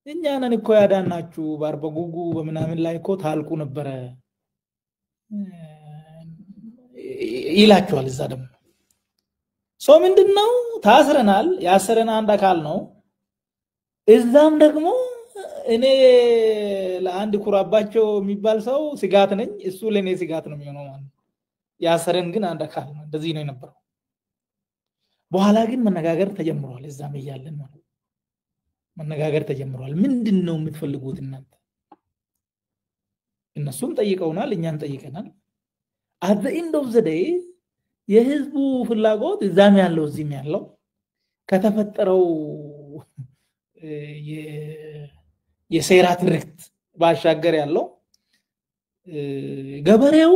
[SPEAKER 1] እኛ ነን እኮ ያዳናችሁ ባርበጉጉ በመናምን ላይ እኮ ታልቁ ነበር ይላችኋል። እዛ ደግሞ ሰው ምንድነው ታስረናል፣ ያሰረን አንድ አካል ነው። እዛም ደግሞ እኔ ለአንድ ኩራባቸው የሚባል ሰው ስጋት ነኝ፣ እሱ ለኔ ስጋት ነው የሚሆነው ማለት። ያሰረን ግን አንድ አካል ነው። እንደዚህ ነው የነበረው። በኋላ ግን መነጋገር ተጀምሯል። እዛም ይያለን ማለት መነጋገር ተጀምሯል። ምንድነው የምትፈልጉት እናንተ? እነሱም ጠይቀውናል፣ እኛም ጠይቀናል። at the end of the day የህዝቡ ፍላጎት እዛም ያለው እዚህም ያለው ከተፈጠረው የሴራ ትርክት ባሻገር ያለው ገበሬው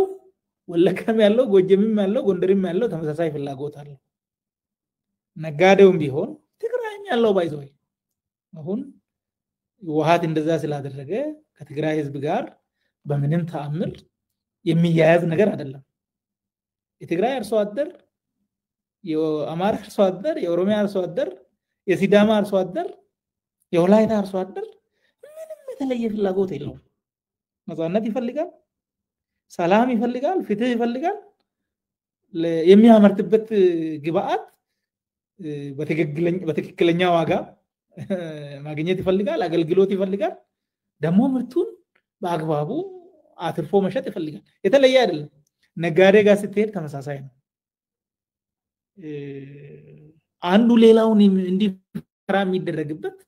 [SPEAKER 1] ወለካም ያለው ጎጀምም ያለው ጎንደርም ያለው ተመሳሳይ ፍላጎት አለው። ነጋዴውም ቢሆን ትግራይም ያለው ባይዘው አሁን ወሃት እንደዛ ስላደረገ ከትግራይ ህዝብ ጋር በምንም ተአምር የሚያያዝ ነገር አይደለም። የትግራይ አርሶ አደር፣ የአማራ አርሶ አደር፣ የኦሮሚያ አርሶ አደር፣ የሲዳማ አርሶ አደር፣ የወላይታ አርሶ አደር ምንም የተለየ ፍላጎት የለውም። ነፃነት ይፈልጋል፣ ሰላም ይፈልጋል፣ ፍትህ ይፈልጋል። የሚያመርትበት ግብአት በትክክለኛ ዋጋ ማግኘት ይፈልጋል፣ አገልግሎት ይፈልጋል። ደግሞ ምርቱን በአግባቡ አትርፎ መሸጥ ይፈልጋል። የተለየ አይደለም። ነጋዴ ጋር ስትሄድ ተመሳሳይ ነው። አንዱ ሌላውን እንዲፈራ የሚደረግበት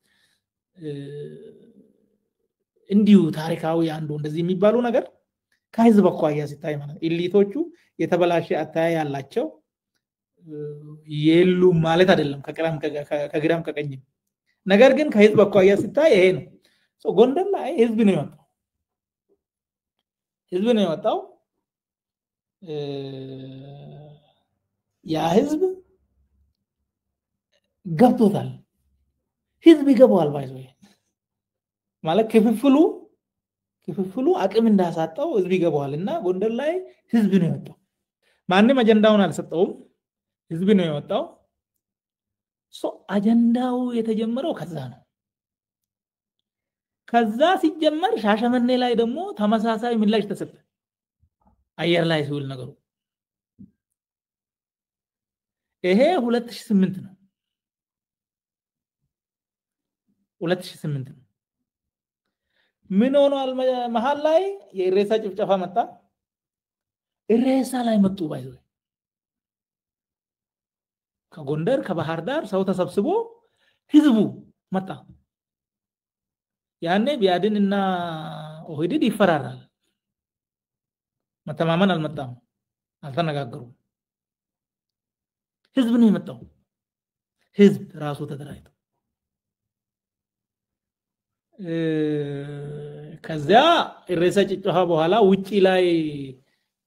[SPEAKER 1] እንዲሁ ታሪካዊ አንዱ እንደዚህ የሚባሉ ነገር ከህዝብ አኳያ ሲታይ ማለት ኢሊቶቹ የተበላሸ አታያይ ያላቸው የሉ ማለት አይደለም። ከግራም ከቀኝም ነገር ግን ከህዝብ አኳያ ሲታይ ይሄ ነው። ጎንደር ላይ ህዝብ ነው የወጣው። ህዝብ ነው የወጣው። ያ ህዝብ ገብቶታል። ህዝብ ይገባዋል ባይዘው ማለት ክፍፍሉ አቅም እንዳሳጣው ህዝብ ይገባዋልና ጎንደር ላይ ህዝብ ነው የወጣው። ማንም አጀንዳውን አልሰጠውም። ህዝብ ነው የወጣው። አጀንዳው የተጀመረው ከዛ ነው። ከዛ ሲጀመር ሻሸመኔ ላይ ደግሞ ተመሳሳይ ምላሽ ተሰጠ። አየር ላይ ሲውል ነገሩ ይሄ 2008 ነው። 2008 ነው። ምን ሆኗል? መሃል ላይ የኢሬሳ ጭፍጨፋ መጣ። ኢሬሳ ላይ መጡ ባይዘው ከጎንደር ከባህር ዳር ሰው ተሰብስቦ ህዝቡ መጣ። ያኔ ቢያድንና ኦህዴድ ይፈራራል። መተማመን አልመጣም፣ አልተነጋገሩም። ህዝብ ነው የመጣው። ህዝብ ራሱ ተደራጅቶ ከዛ ኢሬሳ ጭፍጨፋ በኋላ ውጪ ላይ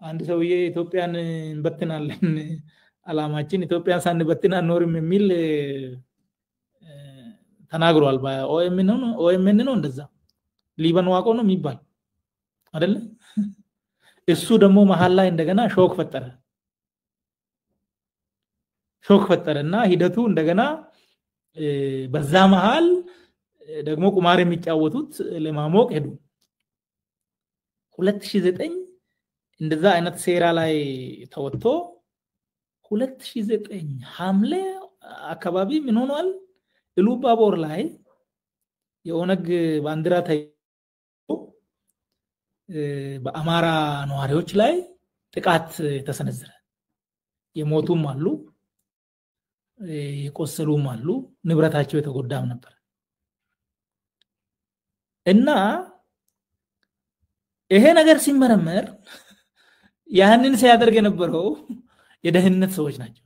[SPEAKER 1] አንድ ሰውዬ ኢትዮጵያን እንበትናለን፣ አላማችን ኢትዮጵያን ሳንበትን አንኖርም የሚል ተናግሯል። በኦኤምኤን ነው እንደዛ ሊበን ዋቆ ነው የሚባል አይደለ እሱ ደግሞ መሃል ላይ እንደገና ሾክ ፈጠረና ሂደቱ እንደገና በዛ መሃል ደግሞ ቁማር የሚጫወቱት ለማሞቅ ሄዱ 2009 እንደዛ አይነት ሴራ ላይ ተወጥቶ 2009 ሐምሌ አካባቢ ምን ሆኗል ኢሉባቦር ላይ የኦነግ ባንዲራ በአማራ ነዋሪዎች ላይ ጥቃት ተሰነዘረ የሞቱም አሉ የቆሰሉም አሉ ንብረታቸው የተጎዳም ነበር እና ይሄ ነገር ሲመረመር ያንን ሲያደርግ የነበረው የደህንነት ሰዎች ናቸው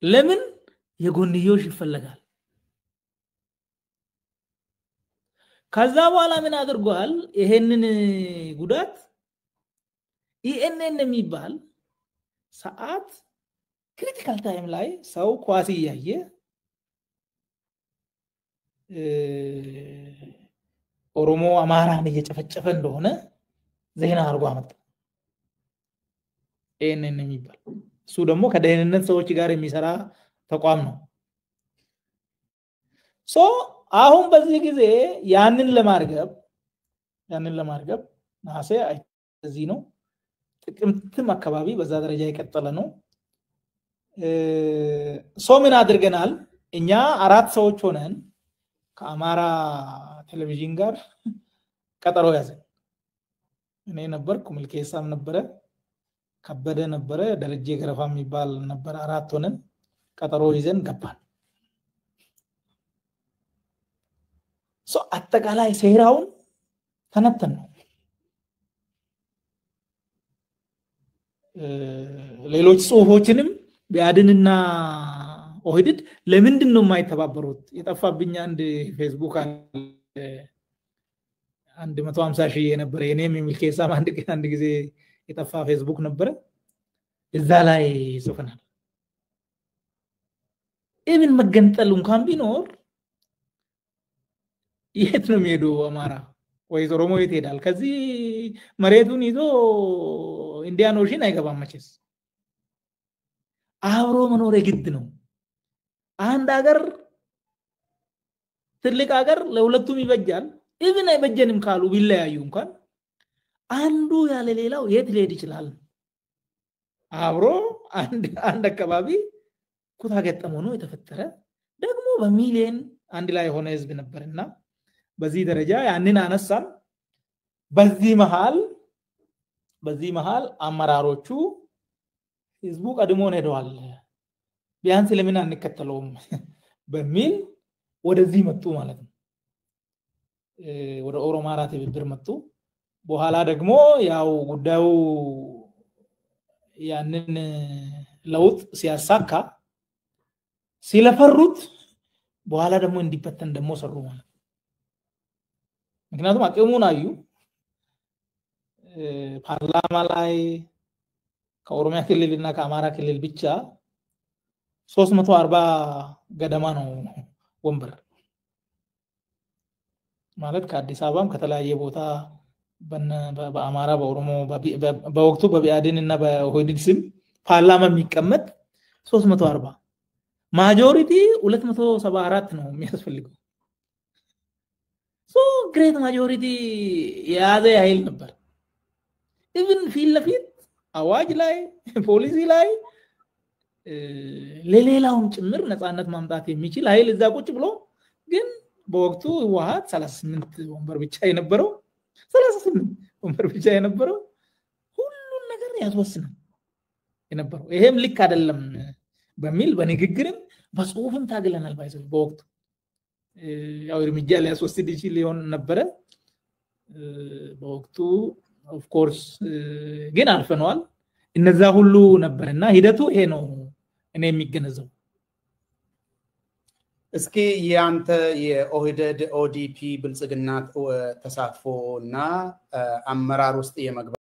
[SPEAKER 1] ለምን የጎንዮሽ ይፈልጋል ከዛ በኋላ ምን አድርጓል ይሄንን ጉዳት ኢኤንኤን የሚባል ሰዓት ክሪቲካል ታይም ላይ ሰው ኳስ ያየ ኦሮሞ አማራን እየጨፈጨፈ እንደሆነ ዜና አርጎ አመጣ ኢኤንኤን የሚባል እሱ ደግሞ ከደህንነት ሰዎች ጋር የሚሰራ ተቋም ነው ሶ አሁን በዚህ ጊዜ ያንን ለማርገብ ናሴ እዚህ ነው ጥቅምትም አካባቢ በዛ ደረጃ የቀጠለ ነው ሶ ምን አድርገናል እኛ አራት ሰዎች ሆነን ከአማራ ቴሌቪዥን ጋር ቀጠሮ ያዘን እኔ ነበርኩ መልኬሳም ነበረ ከበደ ነበረ ደረጀ ገረፋ የሚባል ነበር አራት ሆነን ቀጠሮ ይዘን ገባን ሶ አጠቃላይ ሴራውን ተነተን ነው ሌሎች ጽሁፎችንም ቢያድንና ኦህድድ ለምንድን ነው የማይተባበሩት የጠፋብኛ አንድ ፌስቡክ አንድ 150 ሺህ የነበረ የኔም የሚልኬሳም አንድ ጊዜ የጠፋ ፌስቡክ ነበረ እዛ ላይ ጽፈናል ኢቭን መገንጠል እንኳን ቢኖር የት ነው የሚሄደው አማራ ወይ ኦሮሞ የት ይሄዳል ከዚህ መሬቱን ይዞ ኢንዲያን ኦሽን አይገባም መቼስ አብሮ መኖር የግድ ነው አንድ ሀገር ትልቅ ሀገር ለሁለቱም ይበጃል ኢቭን አይበጀንም ካሉ ቢለያዩ እንኳን አንዱ ያለ ሌላው የት ሊሄድ ይችላል አብሮ አንድ አካባቢ ኩታ ገጠሞ ነው የተፈጠረ ደግሞ በሚሊየን አንድ ላይ ሆነ ህዝብ ነበርና በዚህ ደረጃ ያንን አነሳን በዚህ መሃል አመራሮቹ ህዝቡ ቀድሞን ሄደዋል ቢያንስ ለምን አንከተለውም በሚል ወደዚህ መጡ ማለት ነው ወደ ኦሮማራ ትብብር መጡ በኋላ ደግሞ ያው ጉዳዩ ያንን ለውጥ ሲያሳካ ሲለፈሩት በኋላ ደግሞ እንዲፈተን ደግሞ ሰሩ ማለት ምክንያቱም አቅሙን አዩ ፓርላማ ላይ ከኦሮሚያ ክልልና ከአማራ ክልል ብቻ 340 ገደማ ነው ወንበር ማለት ከአዲስ አበባም ከተለያየ ቦታ በአማራ በኦሮሞ በወቅቱ በቢያድንና በኦህዴድ ስም ፓርላማ የሚቀመጥ 340 ማጆሪቲ 274 ነው የሚያስፈልገው ሶ ግሬት ማጆሪቲ የያዘ ኃይል ነበር ኢቭን ፊት አዋጅ ላይ ፖሊሲ ላይ ለሌላውም ጭምር ነፃነት ማምጣት የሚችል ኃይል እዛ ቁጭ ብሎ ግን በወቅቱ ህወሓት 38 ወንበር ብቻ የነበረው ሁሉን ነገር ያስወስናል የነበረው ይሄም ልክ አይደለም በሚል በንግግርም በጽሁፍም ታግለናል ባይዘው በወቅቱ ያው እርምጃ ሊያስወስድ ይችል ይሆን ነበር በወቅቱ ኦፍ ኮርስ ግን አልፈነዋል እነዛ ሁሉ ነበርና ሂደቱ ይሄ ነው እኔ የሚገነዘው
[SPEAKER 2] እስኪ ያንተ የኦህዴድ ኦዲፒ ብልጽግና ተሳትፎና አመራር ውስጥ የመግባት